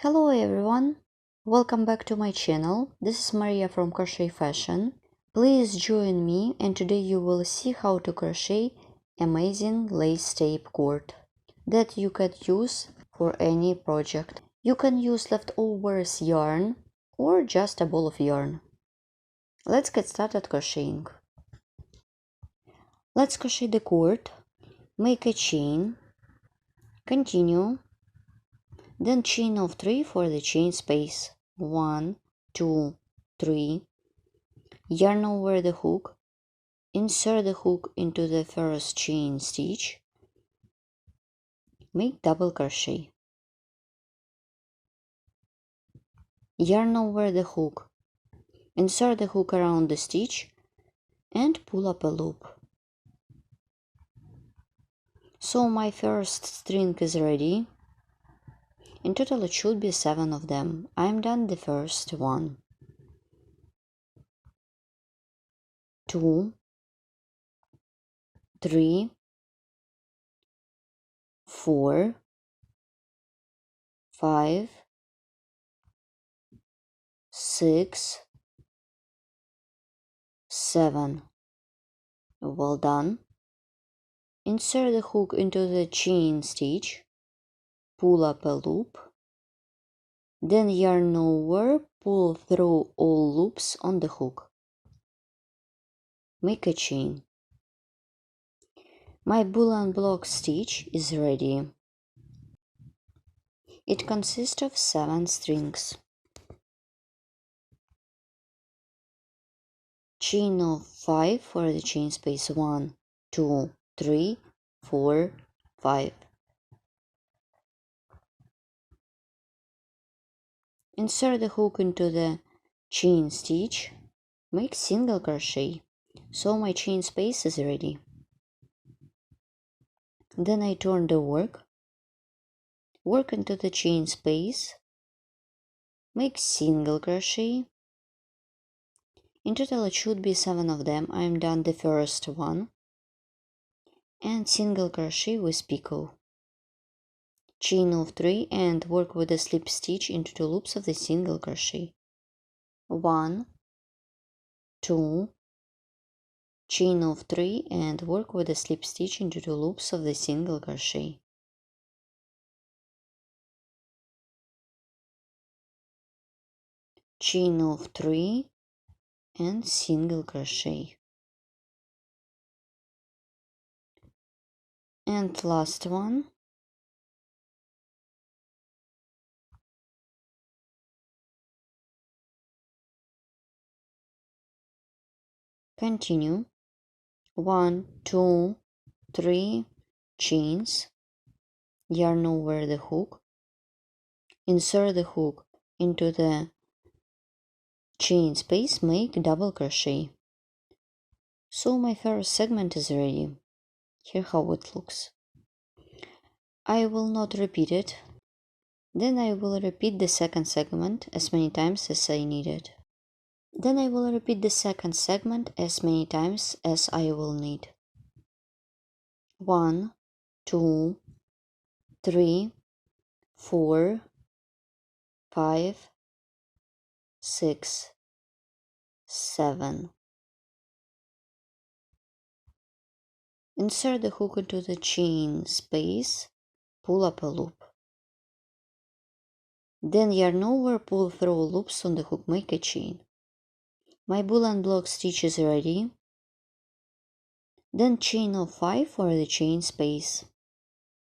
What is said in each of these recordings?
Hello everyone, welcome back to my channel. This is Maria from Crochet Fashion. Please join me and today you will see how to crochet amazing lace tape cord that you can use for any project. You can use leftovers yarn or just a ball of yarn. Let's get started crocheting. Let's crochet the cord, make a chain, continue, then chain of 3 for the chain space. 1, 2, 3. Yarn over the hook, insert the hook into the first chain stitch, make double crochet. Yarn over the hook, insert the hook around the stitch and pull up a loop. So my first string is ready. In total it should be 7 of them. I'm done the first one. 2, 3, 4, 5, 6, 7. Well done. Insert the hook into the chain stitch, pull up a loop, then yarn over, pull through all loops on the hook. Make a chain. My boolean block stitch is ready. It consists of 7 strings. Chain of 5 for the chain space. 1, 2, 3, 4, 5. Insert the hook into the chain stitch, make single crochet. So my chain space is ready. Then I turn the work into the chain space, make single crochet. In total it should be 7 of them. I'm done the first one, and single crochet with picot. Chain of 3 and work with a slip stitch into 2 loops of the single crochet. 1, 2, chain of 3 and work with a slip stitch into 2 loops of the single crochet. Chain of 3 and single crochet. And last one. Continue. 1, 2, 3 chains, yarn over the hook, insert the hook into the chain space, make double crochet. So my first segment is ready. Here how it looks. I will not repeat it. Then I will repeat the second segment as many times as I need it. Then I will repeat the second segment as many times as I will need. 1, 2, 3, 4, 5, 6, 7. Insert the hook into the chain space, pull up a loop. Then yarn over, pull through loops on the hook, make a chain. My boolean block stitch is ready. Then chain of 5 for the chain space.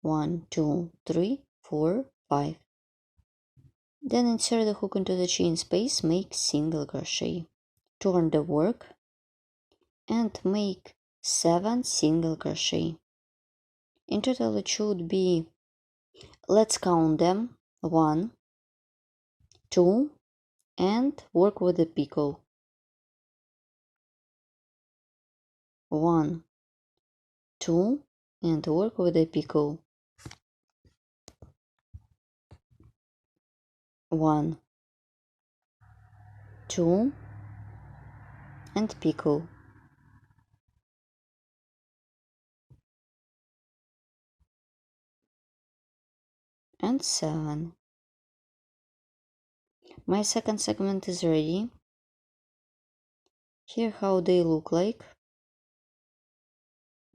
1, 2, 3, 4, 5. Then insert the hook into the chain space, make single crochet. Turn the work and make 7 single crochet. In total it should be, let's count them, 1, 2, and work with the picot. 1, 2, and work with the picot. 1, 2, and picot. And 7. My second segment is ready. Here how they look like.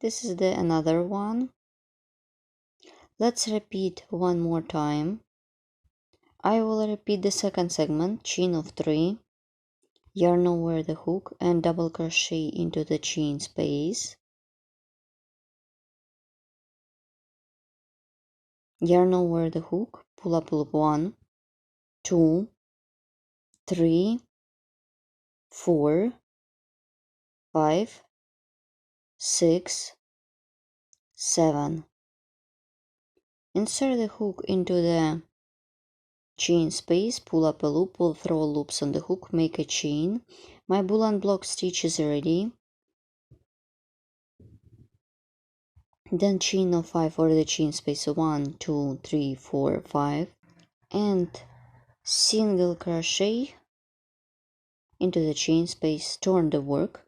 This is the another one. Let's repeat one more time. I will repeat the second segment, chain of 3, yarn over the hook and double crochet into the chain space, yarn over the hook, pull up loop 1, 2, 3, 4, 5, 6, 7. Insert the hook into the chain space, pull up a loop, pull through loops on the hook, make a chain. My boolean block stitch is ready. Then chain of 5 for the chain space, 1, 2, 3, 4, 5, and single crochet into the chain space, turn the work,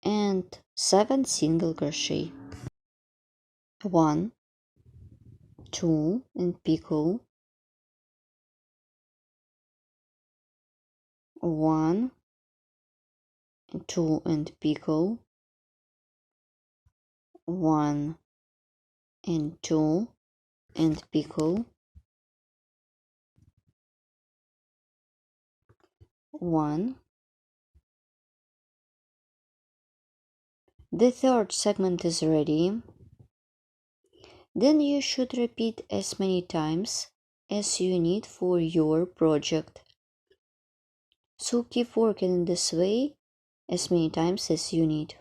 and 7 single crochet, 1, 2 and picot, 1, 2 and picot, 1 and 2 and picot, 1. The third segment is ready. Then you should repeat as many times as you need for your project. So keep working in this way as many times as you need.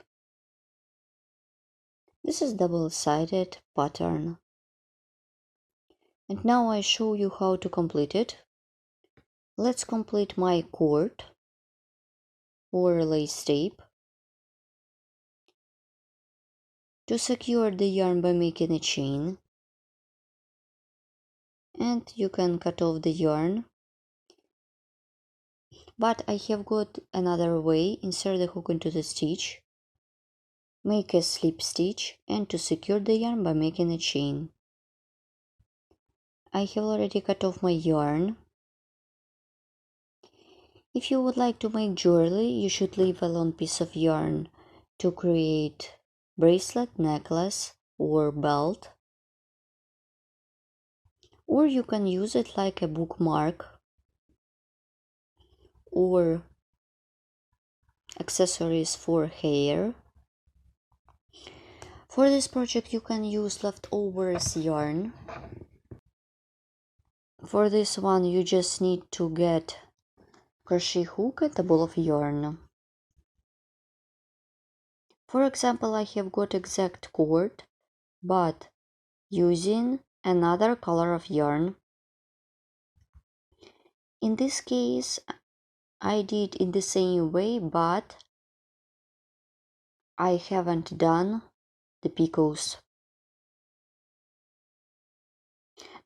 This is double-sided pattern. And now I show you how to complete it. Let's complete my cord or lace tape. To secure the yarn by making a chain. And you can cut off the yarn. But I have got another way. Insert the hook into the stitch. Make a slip stitch and to secure the yarn by making a chain. I have already cut off my yarn. If you would like to make jewelry, you should leave a long piece of yarn to create bracelet, necklace or belt. Or you can use it like a bookmark or accessories for hair. For this project you can use leftovers yarn. For this one you just need to get crochet hook and a ball of yarn. For example, I have got exact cord but using another color of yarn. In this case I did in the same way, but I haven't done the picots.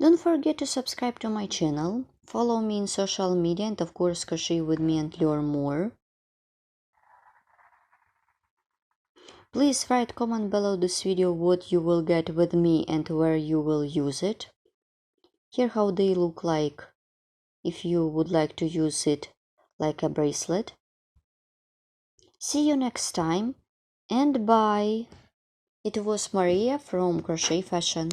Don't forget to subscribe to my channel, follow me in social media, and of course crochet with me and learn more. Please write comment below this video what you will get with me and where you will use it. Here how they look like if you would like to use it like a bracelet. See you next time and bye. It was Maria from Crochet Fashion.